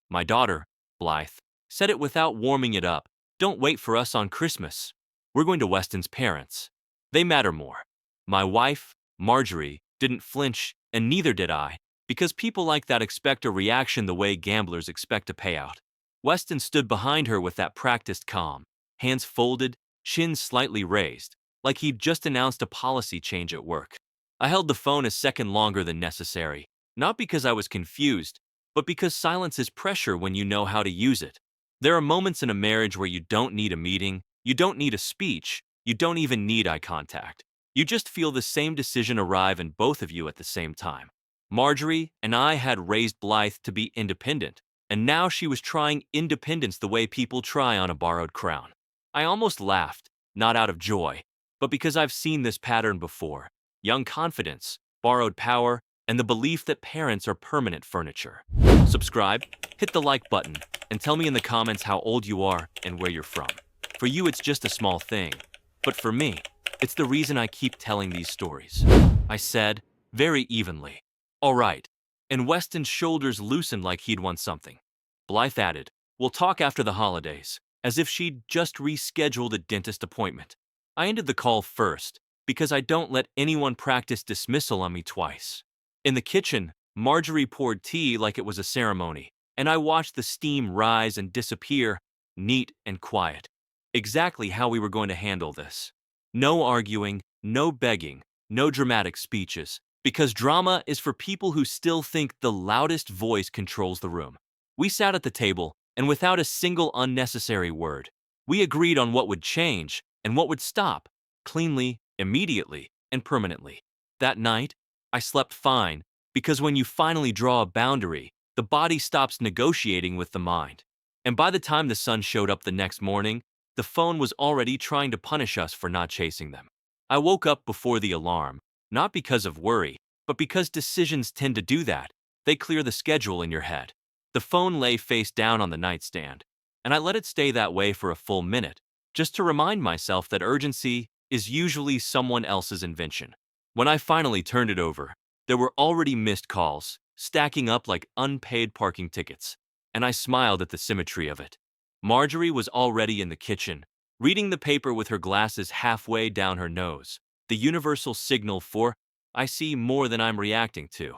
My daughter, Blythe, said it without warming it up. Don't wait for us on Christmas. We're going to Weston's parents. They matter more. My wife, Marjorie, didn't flinch, and neither did I, because people like that expect a reaction the way gamblers expect a payout. Weston stood behind her with that practiced calm, hands folded, chin slightly raised, like he'd just announced a policy change at work. I held the phone a second longer than necessary, not because I was confused, but because silence is pressure when you know how to use it. There are moments in a marriage where you don't need a meeting, you don't need a speech, you don't even need eye contact. You just feel the same decision arrive in both of you at the same time. Marjorie and I had raised Blythe to be independent, and now she was trying independence the way people try on a borrowed crown. I almost laughed, not out of joy, but because I've seen this pattern before. Young confidence, borrowed power, and the belief that parents are permanent furniture. Subscribe, hit the like button, and tell me in the comments how old you are and where you're from. For you, it's just a small thing, but for me, it's the reason I keep telling these stories. I said, very evenly. All right. And Weston's shoulders loosened like he'd won something. Blythe added, we'll talk after the holidays, as if she'd just rescheduled a dentist appointment. I ended the call first, because I don't let anyone practice dismissal on me twice. In the kitchen, Marjorie poured tea like it was a ceremony, and I watched the steam rise and disappear, neat and quiet. Exactly how we were going to handle this. No arguing, no begging, no dramatic speeches, because drama is for people who still think the loudest voice controls the room. We sat at the table, and without a single unnecessary word, we agreed on what would change and what would stop, cleanly, immediately, and permanently. That night, I slept fine, because when you finally draw a boundary, the body stops negotiating with the mind. And by the time the sun showed up the next morning, the phone was already trying to punish us for not chasing them. I woke up before the alarm, not because of worry, but because decisions tend to do that. They clear the schedule in your head. The phone lay face down on the nightstand, and I let it stay that way for a full minute, just to remind myself that urgency is usually someone else's invention. When I finally turned it over, there were already missed calls, stacking up like unpaid parking tickets, and I smiled at the symmetry of it. Marjorie was already in the kitchen, reading the paper with her glasses halfway down her nose, the universal signal for, I see more than I'm reacting to.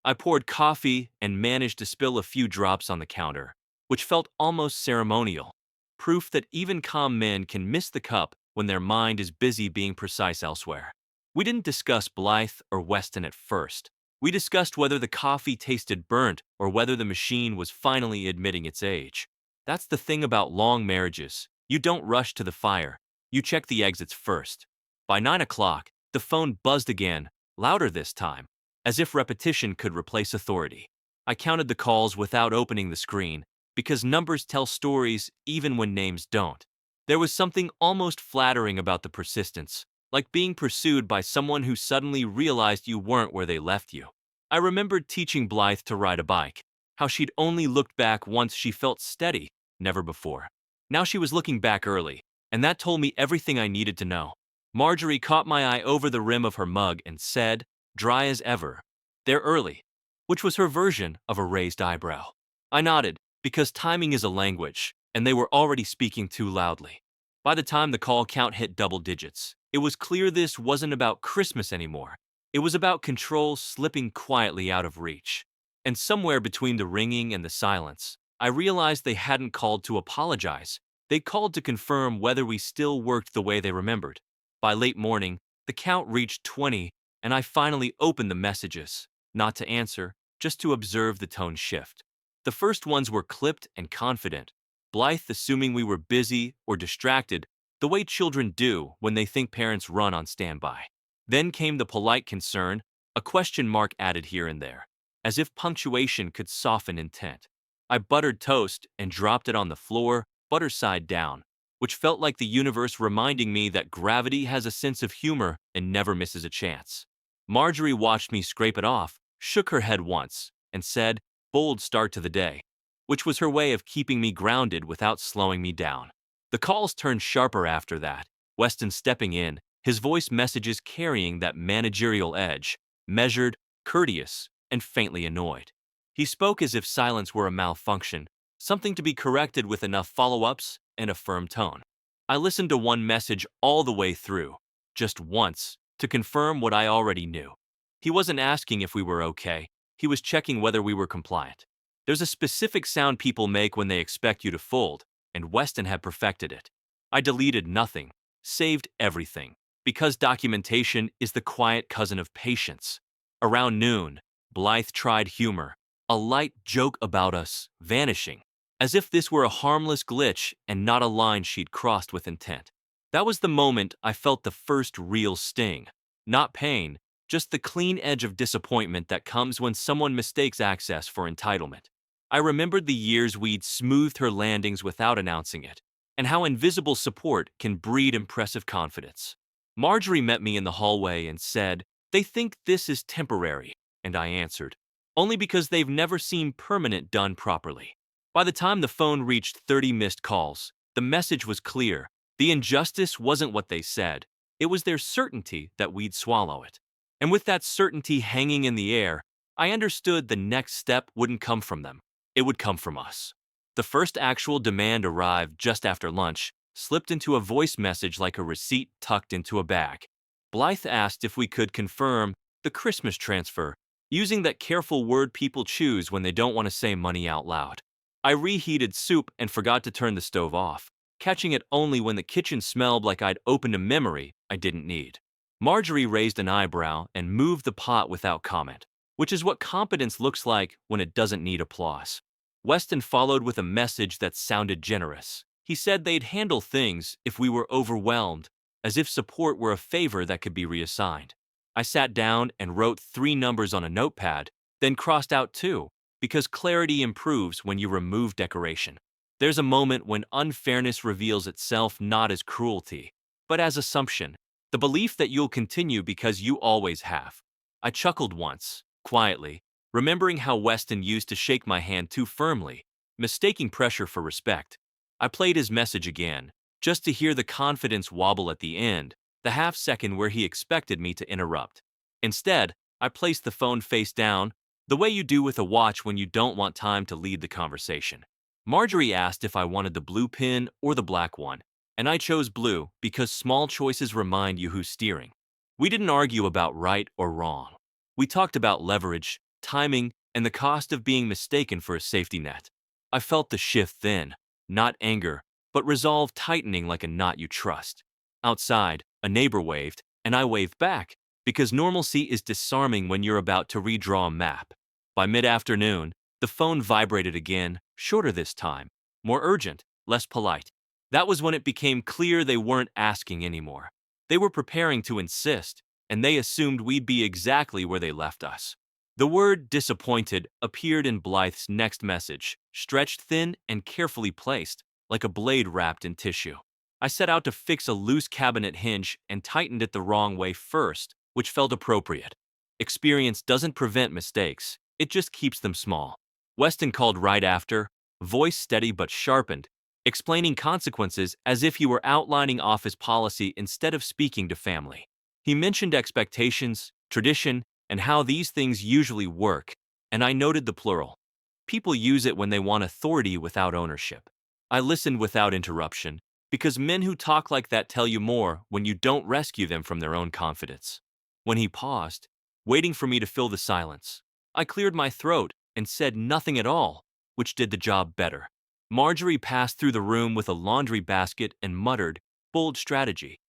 I poured coffee and managed to spill a few drops on the counter, which felt almost ceremonial, proof that even calm men can miss the cup when their mind is busy being precise elsewhere. We didn't discuss Blythe or Weston at first. We discussed whether the coffee tasted burnt or whether the machine was finally admitting its age. That's the thing about long marriages. You don't rush to the fire. You check the exits first. By 9 o'clock, the phone buzzed again, louder this time, as if repetition could replace authority. I counted the calls without opening the screen, because numbers tell stories even when names don't. There was something almost flattering about the persistence, like being pursued by someone who suddenly realized you weren't where they left you. I remembered teaching Blythe to ride a bike, how she'd only looked back once she felt steady, never before. Now she was looking back early, and that told me everything I needed to know. Marjorie caught my eye over the rim of her mug and said, dry as ever, they're early, which was her version of a raised eyebrow. I nodded, because timing is a language, and they were already speaking too loudly. By the time the call count hit double digits, it was clear this wasn't about Christmas anymore. It was about control slipping quietly out of reach. And somewhere between the ringing and the silence, I realized they hadn't called to apologize. They called to confirm whether we still worked the way they remembered. By late morning, the count reached 20, and I finally opened the messages, not to answer, just to observe the tone shift. The first ones were clipped and confident, Blythe assuming we were busy or distracted, the way children do when they think parents run on standby. Then came the polite concern, a question mark added here and there, as if punctuation could soften intent. I buttered toast and dropped it on the floor, butter side down, which felt like the universe reminding me that gravity has a sense of humor and never misses a chance. Marjorie watched me scrape it off, shook her head once, and said, bold start to the day, which was her way of keeping me grounded without slowing me down. The calls turned sharper after that, Weston stepping in, his voice messages carrying that managerial edge, measured, courteous, and faintly annoyed. He spoke as if silence were a malfunction, something to be corrected with enough follow-ups and a firm tone. I listened to one message all the way through, just once, to confirm what I already knew. He wasn't asking if we were okay, he was checking whether we were compliant. There's a specific sound people make when they expect you to fold, and Weston had perfected it. I deleted nothing, saved everything, because documentation is the quiet cousin of patience. Around noon, Blythe tried humor, a light joke about us vanishing, as if this were a harmless glitch and not a line she'd crossed with intent. That was the moment I felt the first real sting. Not pain, just the clean edge of disappointment that comes when someone mistakes access for entitlement. I remembered the years we'd smoothed her landings without announcing it, and how invisible support can breed impressive confidence. Marjorie met me in the hallway and said, "They think this is temporary," and I answered, "Only because they've never seen permanent done properly." By the time the phone reached 30 missed calls, the message was clear. The injustice wasn't what they said, it was their certainty that we'd swallow it. And with that certainty hanging in the air, I understood the next step wouldn't come from them, it would come from us. The first actual demand arrived just after lunch, slipped into a voice message like a receipt tucked into a bag. Blythe asked if we could confirm the Christmas transfer, using that careful word people choose when they don't want to say money out loud. I reheated soup and forgot to turn the stove off, catching it only when the kitchen smelled like I'd opened a memory I didn't need. Marjorie raised an eyebrow and moved the pot without comment, which is what competence looks like when it doesn't need applause. Weston followed with a message that sounded generous. He said they'd handle things if we were overwhelmed, as if support were a favor that could be reassigned. I sat down and wrote 3 numbers on a notepad, then crossed out 2, because clarity improves when you remove decoration. There's a moment when unfairness reveals itself not as cruelty, but as assumption, the belief that you'll continue because you always have. I chuckled once, quietly, remembering how Weston used to shake my hand too firmly, mistaking pressure for respect. I played his message again, just to hear the confidence wobble at the end, the half-second where he expected me to interrupt. Instead, I placed the phone face down, the way you do with a watch when you don't want time to lead the conversation. Marjorie asked if I wanted the blue pin or the black one, and I chose blue because small choices remind you who's steering. We didn't argue about right or wrong. We talked about leverage, timing, and the cost of being mistaken for a safety net. I felt the shift then, not anger, but resolve tightening like a knot you trust. Outside, a neighbor waved, and I waved back, because normalcy is disarming when you're about to redraw a map. By mid-afternoon, the phone vibrated again, shorter this time, more urgent, less polite. That was when it became clear they weren't asking anymore. They were preparing to insist, and they assumed we'd be exactly where they left us. The word disappointed appeared in Blythe's next message, stretched thin and carefully placed, like a blade wrapped in tissue. I set out to fix a loose cabinet hinge and tightened it the wrong way first, which felt appropriate. Experience doesn't prevent mistakes, it just keeps them small. Weston called right after, voice steady but sharpened, explaining consequences as if he were outlining office policy instead of speaking to family. He mentioned expectations, tradition, and how these things usually work, and I noted the plural. People use it when they want authority without ownership. I listened without interruption, because men who talk like that tell you more when you don't rescue them from their own confidence. When he paused, waiting for me to fill the silence, I cleared my throat and said nothing at all, which did the job better. Marjorie passed through the room with a laundry basket and muttered, "Bold strategy,"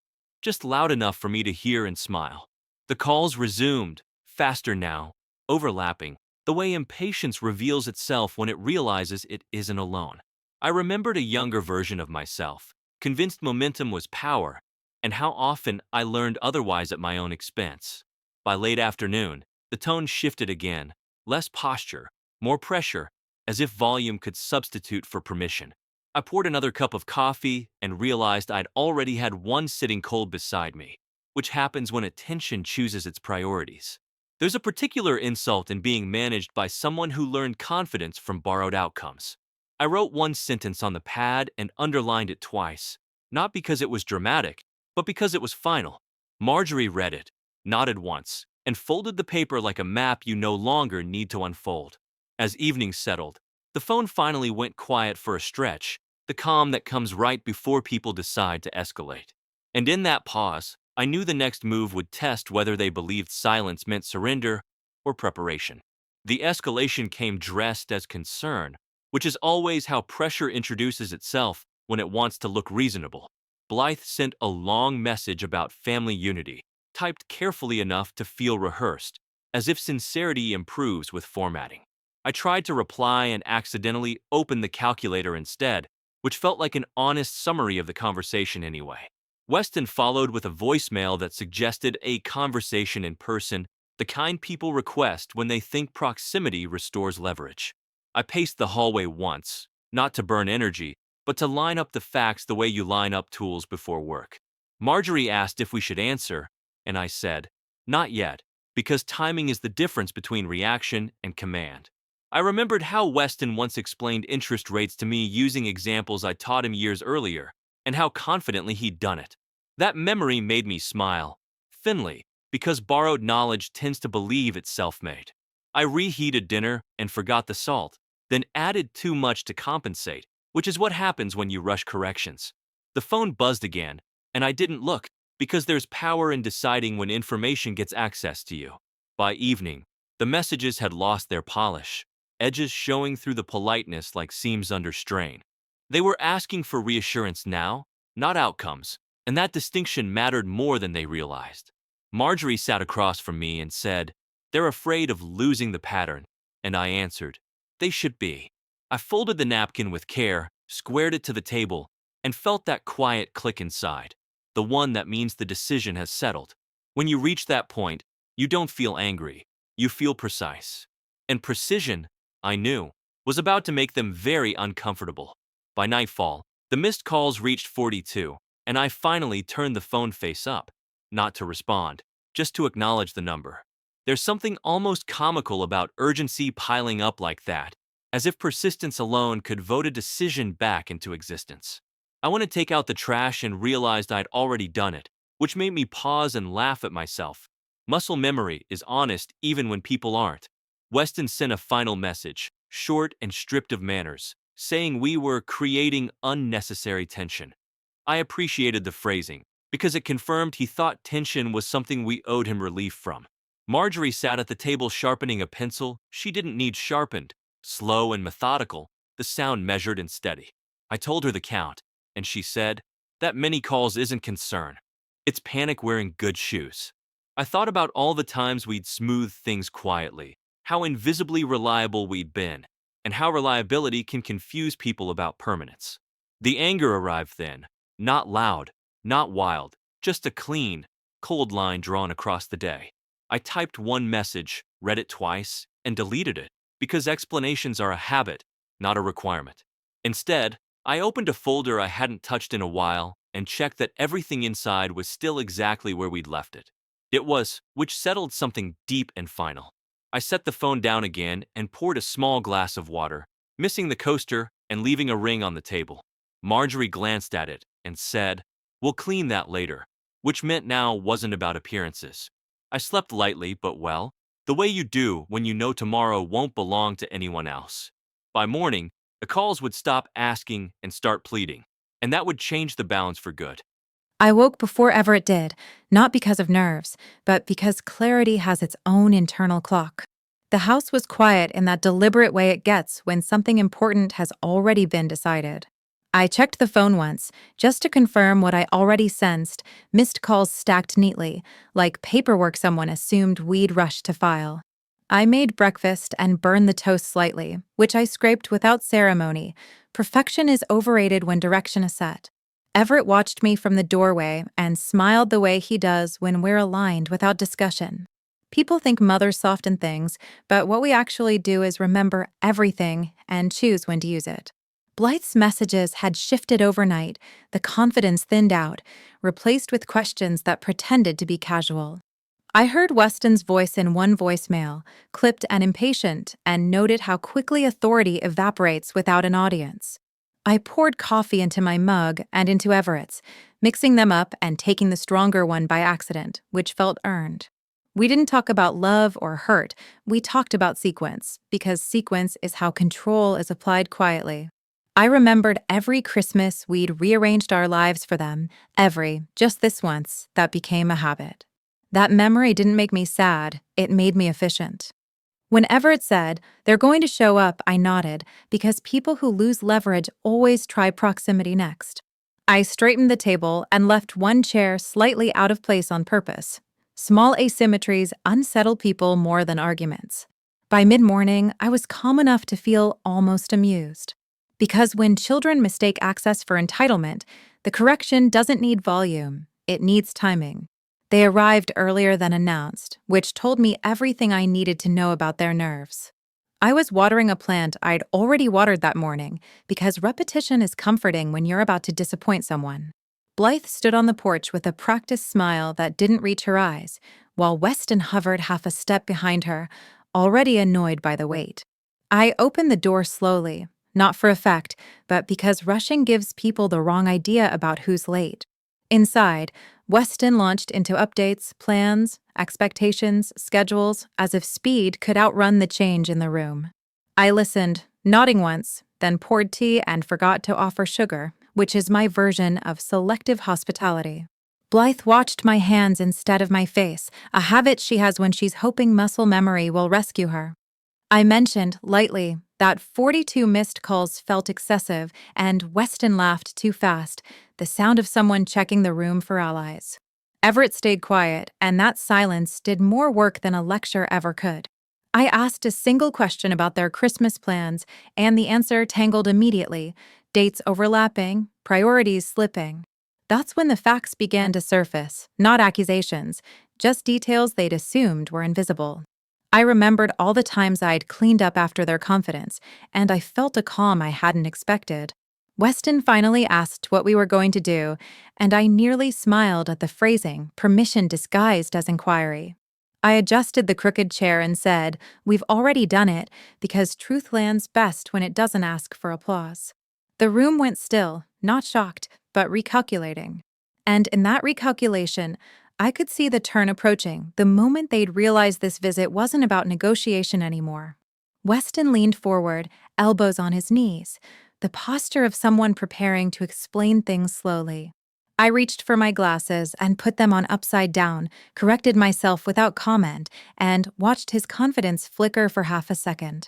just loud enough for me to hear and smile. The calls resumed, faster now, overlapping, the way impatience reveals itself when it realizes it isn't alone. I remembered a younger version of myself, convinced momentum was power, and how often I learned otherwise at my own expense. By late afternoon, the tone shifted again, less posture, more pressure, as if volume could substitute for permission. I poured another cup of coffee and realized I'd already had one sitting cold beside me, which happens when attention chooses its priorities. There's a particular insult in being managed by someone who learned confidence from borrowed outcomes. I wrote one sentence on the pad and underlined it twice, not because it was dramatic, but because it was final. Marjorie read it, nodded once, and folded the paper like a map you no longer need to unfold. As evening settled, The phone finally went quiet for a stretch, the calm that comes right before people decide to escalate. And in that pause, I knew the next move would test whether they believed silence meant surrender or preparation. The escalation came dressed as concern, which is always how pressure introduces itself when it wants to look reasonable. Blythe sent a long message about family unity, typed carefully enough to feel rehearsed, as if sincerity improves with formatting. I tried to reply and accidentally opened the calculator instead, which felt like an honest summary of the conversation anyway. Weston followed with a voicemail that suggested a conversation in person, the kind people request when they think proximity restores leverage. I paced the hallway once, not to burn energy, but to line up the facts the way you line up tools before work. Marjorie asked if we should answer, and I said, not yet, because timing is the difference between reaction and command. I remembered how Weston once explained interest rates to me using examples I taught him years earlier, and how confidently he'd done it. That memory made me smile, thinly, because borrowed knowledge tends to believe it's self-made. I reheated dinner and forgot the salt, then added too much to compensate, which is what happens when you rush corrections. The phone buzzed again, and I didn't look, because there's power in deciding when information gets access to you. By evening, the messages had lost their polish, edges showing through the politeness like seams under strain. They were asking for reassurance now, not outcomes, and that distinction mattered more than they realized. Marjorie sat across from me and said, they're afraid of losing the pattern, and I answered, they should be. I folded the napkin with care, squared it to the table, and felt that quiet click inside, the one that means the decision has settled. When you reach that point, you don't feel angry, you feel precise. And precision, I knew, was about to make them very uncomfortable. By nightfall, the missed calls reached 42, and I finally turned the phone face up, not to respond, just to acknowledge the number. There's something almost comical about urgency piling up like that, as if persistence alone could vote a decision back into existence. I went to take out the trash and realized I'd already done it, which made me pause and laugh at myself. Muscle memory is honest even when people aren't. Weston sent a final message, short and stripped of manners, saying we were creating unnecessary tension. I appreciated the phrasing, because it confirmed he thought tension was something we owed him relief from. Marjorie sat at the table sharpening a pencil she didn't need sharpened, slow and methodical, the sound measured and steady. I told her the count, and she said, that many calls isn't concern. It's panic wearing good shoes. I thought about all the times we'd smoothed things quietly, how invisibly reliable we'd been, and how reliability can confuse people about permanence. The anger arrived then, not loud, not wild, just a clean, cold line drawn across the day. I typed one message, read it twice, and deleted it, because explanations are a habit, not a requirement. Instead, I opened a folder I hadn't touched in a while and checked that everything inside was still exactly where we'd left it. It was, which settled something deep and final. I set the phone down again and poured a small glass of water, missing the coaster and leaving a ring on the table. Marjorie glanced at it and said, we'll clean that later, which meant now wasn't about appearances. I slept lightly but well, the way you do when you know tomorrow won't belong to anyone else. By morning, the calls would stop asking and start pleading, and that would change the balance for good. I woke before Everett did, not because of nerves, but because clarity has its own internal clock. The house was quiet in that deliberate way it gets when something important has already been decided. I checked the phone once, just to confirm what I already sensed, missed calls stacked neatly, like paperwork someone assumed we'd rush to file. I made breakfast and burned the toast slightly, which I scraped without ceremony. Perfection is overrated when direction is set. Everett watched me from the doorway and smiled the way he does when we're aligned without discussion. People think mothers soften things, but what we actually do is remember everything and choose when to use it. Blythe's messages had shifted overnight, the confidence thinned out, replaced with questions that pretended to be casual. I heard Weston's voice in one voicemail, clipped and impatient, and noted how quickly authority evaporates without an audience. I poured coffee into my mug and into Everett's, mixing them up and taking the stronger one by accident, which felt earned. We didn't talk about love or hurt. We talked about sequence, because sequence is how control is applied quietly. I remembered every Christmas we'd rearranged our lives for them, just this once, that became a habit. That memory didn't make me sad, it made me efficient. When Everett said, "They're going to show up," I nodded, because people who lose leverage always try proximity next. I straightened the table and left one chair slightly out of place on purpose. Small asymmetries unsettle people more than arguments. By mid-morning, I was calm enough to feel almost amused. Because when children mistake access for entitlement, the correction doesn't need volume, it needs timing. They arrived earlier than announced, which told me everything I needed to know about their nerves. I was watering a plant I'd already watered that morning, because repetition is comforting when you're about to disappoint someone. Blythe stood on the porch with a practiced smile that didn't reach her eyes, while Weston hovered half a step behind her, already annoyed by the wait. I opened the door slowly, not for effect, but because rushing gives people the wrong idea about who's late. Inside, Weston launched into updates, plans, expectations, schedules, as if speed could outrun the change in the room. I listened, nodding once, then poured tea and forgot to offer sugar, which is my version of selective hospitality. Blythe watched my hands instead of my face, a habit she has when she's hoping muscle memory will rescue her. I mentioned, lightly, that 42 missed calls felt excessive, and Weston laughed too fast, the sound of someone checking the room for allies. Everett stayed quiet, and that silence did more work than a lecture ever could. I asked a single question about their Christmas plans, and the answer tangled immediately, dates overlapping, priorities slipping. That's when the facts began to surface, not accusations, just details they'd assumed were invisible. I remembered all the times I'd cleaned up after their confidence, and I felt a calm I hadn't expected. Weston finally asked what we were going to do, and I nearly smiled at the phrasing, permission disguised as inquiry. I adjusted the crooked chair and said, "We've already done it," because truth lands best when it doesn't ask for applause. The room went still, not shocked, but recalculating. And in that recalculation, I could see the turn approaching, the moment they'd realized this visit wasn't about negotiation anymore. Weston leaned forward, elbows on his knees, the posture of someone preparing to explain things slowly. I reached for my glasses and put them on upside down, corrected myself without comment, and watched his confidence flicker for half a second.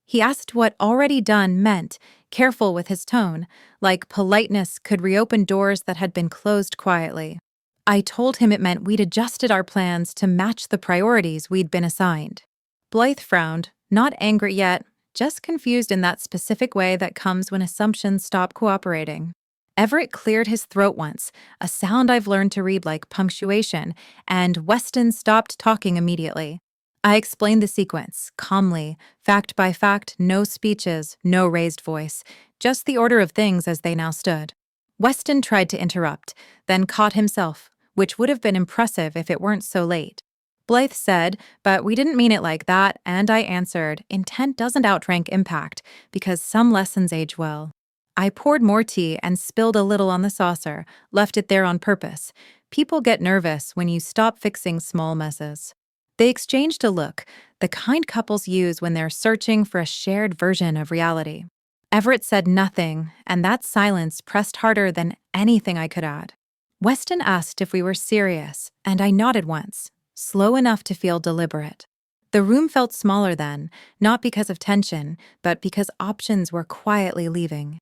He asked what already done meant, careful with his tone, like politeness could reopen doors that had been closed quietly. I told him it meant we'd adjusted our plans to match the priorities we'd been assigned. Blythe frowned, not angry yet, just confused in that specific way that comes when assumptions stop cooperating. Everett cleared his throat once, a sound I've learned to read like punctuation, and Weston stopped talking immediately. I explained the sequence, calmly, fact by fact, no speeches, no raised voice, just the order of things as they now stood. Weston tried to interrupt, then caught himself, which would have been impressive if it weren't so late. Blythe said, "But we didn't mean it like that," and I answered, "Intent doesn't outrank impact, because some lessons age well." I poured more tea and spilled a little on the saucer, left it there on purpose. People get nervous when you stop fixing small messes. They exchanged a look, the kind couples use when they're searching for a shared version of reality. Everett said nothing, and that silence pressed harder than anything I could add. Weston asked if we were serious, and I nodded once, slow enough to feel deliberate. The room felt smaller then, not because of tension, but because options were quietly leaving.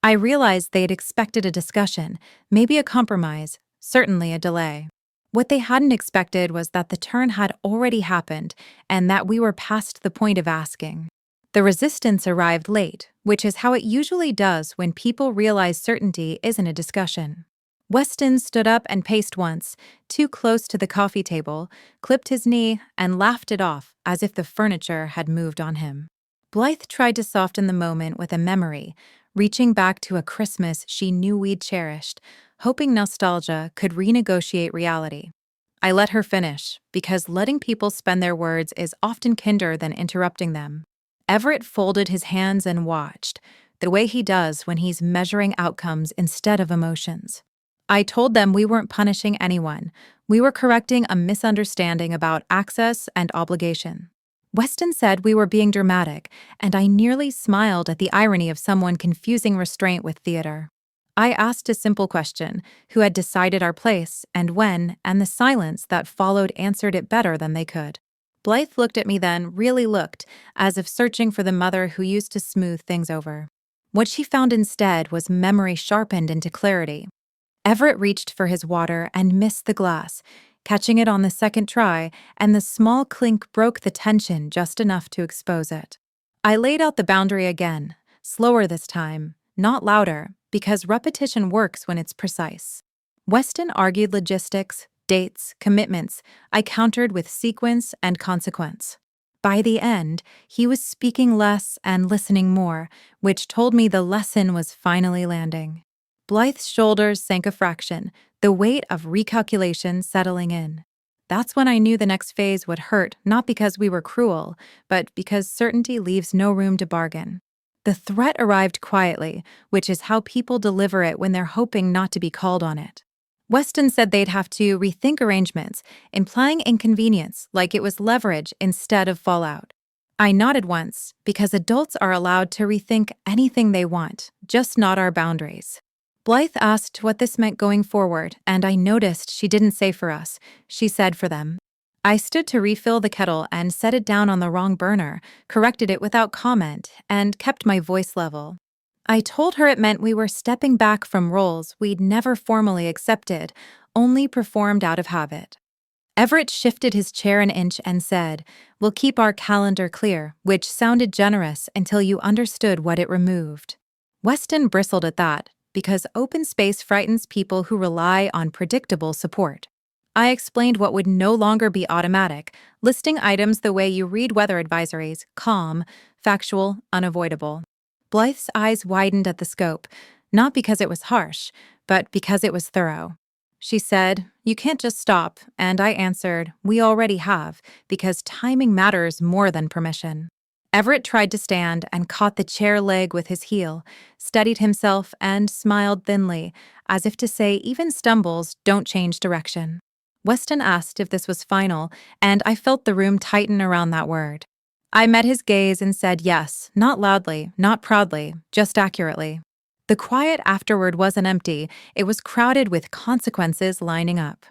I realized they'd expected a discussion, maybe a compromise, certainly a delay. What they hadn't expected was that the turn had already happened and that we were past the point of asking. The resistance arrived late, which is how it usually does when people realize certainty isn't a discussion. Weston stood up and paced once, too close to the coffee table, clipped his knee, and laughed it off as if the furniture had moved on him. Blythe tried to soften the moment with a memory, reaching back to a Christmas she knew we'd cherished, hoping nostalgia could renegotiate reality. I let her finish, because letting people spend their words is often kinder than interrupting them. Everett folded his hands and watched, the way he does when he's measuring outcomes instead of emotions. I told them we weren't punishing anyone. We were correcting a misunderstanding about access and obligation. Weston said we were being dramatic, and I nearly smiled at the irony of someone confusing restraint with theater. I asked a simple question: who had decided our place and when, and the silence that followed answered it better than they could. Blythe looked at me then, really looked, as if searching for the mother who used to smooth things over. What she found instead was memory sharpened into clarity. Everett reached for his water and missed the glass, catching it on the second try, and the small clink broke the tension just enough to expose it. I laid out the boundary again, slower this time, not louder, because repetition works when it's precise. Weston argued logistics, dates, commitments. I countered with sequence and consequence. By the end, he was speaking less and listening more, which told me the lesson was finally landing. Blythe's shoulders sank a fraction, the weight of recalculation settling in. That's when I knew the next phase would hurt, not because we were cruel, but because certainty leaves no room to bargain. The threat arrived quietly, which is how people deliver it when they're hoping not to be called on it. Weston said they'd have to rethink arrangements, implying inconvenience, like it was leverage instead of fallout. I nodded once, because adults are allowed to rethink anything they want, just not our boundaries. Blythe asked what this meant going forward, and I noticed she didn't say for us, she said for them. I stood to refill the kettle and set it down on the wrong burner, corrected it without comment, and kept my voice level. I told her it meant we were stepping back from roles we'd never formally accepted, only performed out of habit. Everett shifted his chair an inch and said, "We'll keep our calendar clear," which sounded generous until you understood what it removed. Weston bristled at that, because open space frightens people who rely on predictable support. I explained what would no longer be automatic, listing items the way you read weather advisories: calm, factual, unavoidable. Blythe's eyes widened at the scope, not because it was harsh, but because it was thorough. She said, "You can't just stop," and I answered, "We already have, because timing matters more than permission." Everett tried to stand and caught the chair leg with his heel, steadied himself, and smiled thinly, as if to say even stumbles don't change direction. Weston asked if this was final, and I felt the room tighten around that word. I met his gaze and said yes, not loudly, not proudly, just accurately. The quiet afterward wasn't empty, it was crowded with consequences lining up.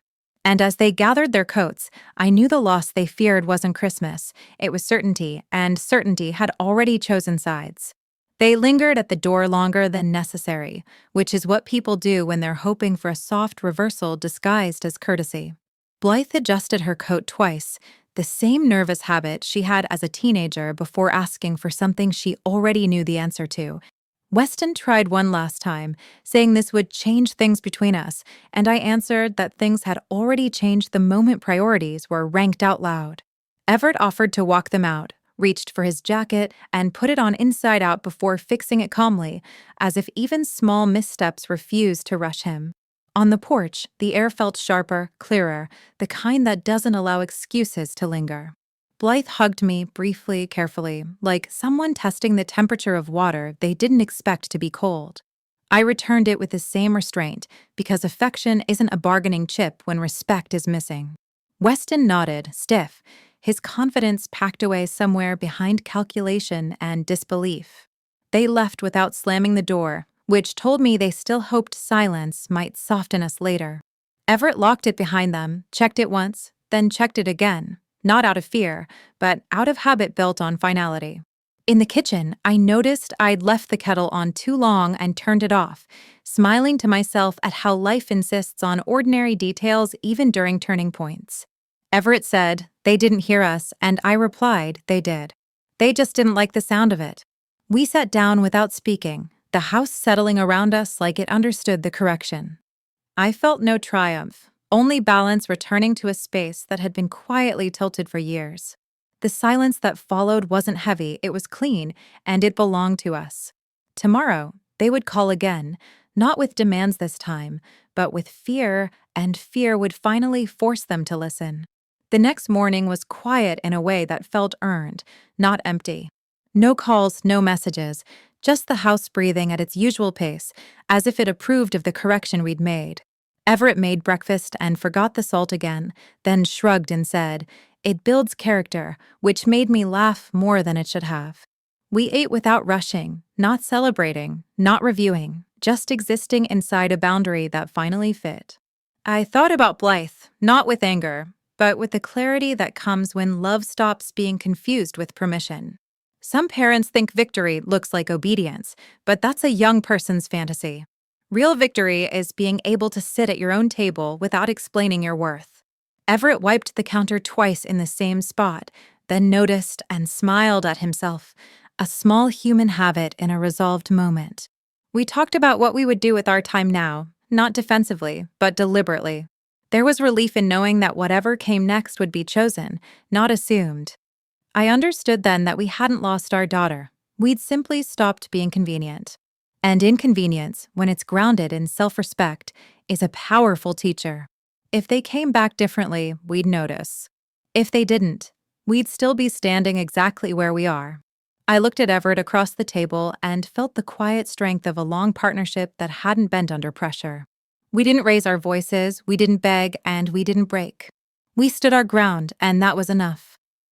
And as they gathered their coats, I knew the loss they feared wasn't Christmas, it was certainty, and certainty had already chosen sides. They lingered at the door longer than necessary, which is what people do when they're hoping for a soft reversal disguised as courtesy. Blythe adjusted her coat twice, the same nervous habit she had as a teenager before asking for something she already knew the answer to. Weston tried one last time, saying this would change things between us, and I answered that things had already changed the moment priorities were ranked out loud. Everett offered to walk them out, reached for his jacket, and put it on inside out before fixing it calmly, as if even small missteps refused to rush him. On the porch, the air felt sharper, clearer, the kind that doesn't allow excuses to linger. Blythe hugged me briefly, carefully, like someone testing the temperature of water they didn't expect to be cold. I returned it with the same restraint, because affection isn't a bargaining chip when respect is missing. Weston nodded, stiff, his confidence packed away somewhere behind calculation and disbelief. They left without slamming the door, which told me they still hoped silence might soften us later. Everett locked it behind them, checked it once, then checked it again. Not out of fear, but out of habit built on finality. In the kitchen, I noticed I'd left the kettle on too long and turned it off, smiling to myself at how life insists on ordinary details even during turning points. Everett said, "They didn't hear us," and I replied, "They did. They just didn't like the sound of it." We sat down without speaking, the house settling around us like it understood the correction. I felt no triumph. Only balance returning to a space that had been quietly tilted for years. The silence that followed wasn't heavy, it was clean, and it belonged to us. Tomorrow, they would call again, not with demands this time, but with fear, and fear would finally force them to listen. The next morning was quiet in a way that felt earned, not empty. No calls, no messages, just the house breathing at its usual pace, as if it approved of the correction we'd made. Everett made breakfast and forgot the salt again, then shrugged and said, "It builds character," which made me laugh more than it should have. We ate without rushing, not celebrating, not reviewing, just existing inside a boundary that finally fit. I thought about Blythe, not with anger, but with the clarity that comes when love stops being confused with permission. Some parents think victory looks like obedience, but that's a young person's fantasy. Real victory is being able to sit at your own table without explaining your worth. Everett wiped the counter twice in the same spot, then noticed and smiled at himself, a small human habit in a resolved moment. We talked about what we would do with our time now, not defensively, but deliberately. There was relief in knowing that whatever came next would be chosen, not assumed. I understood then that we hadn't lost our daughter. We'd simply stopped being convenient. And inconvenience, when it's grounded in self-respect, is a powerful teacher. If they came back differently, we'd notice. If they didn't, we'd still be standing exactly where we are. I looked at Everett across the table and felt the quiet strength of a long partnership that hadn't bent under pressure. We didn't raise our voices, we didn't beg, and we didn't break. We stood our ground, and that was enough.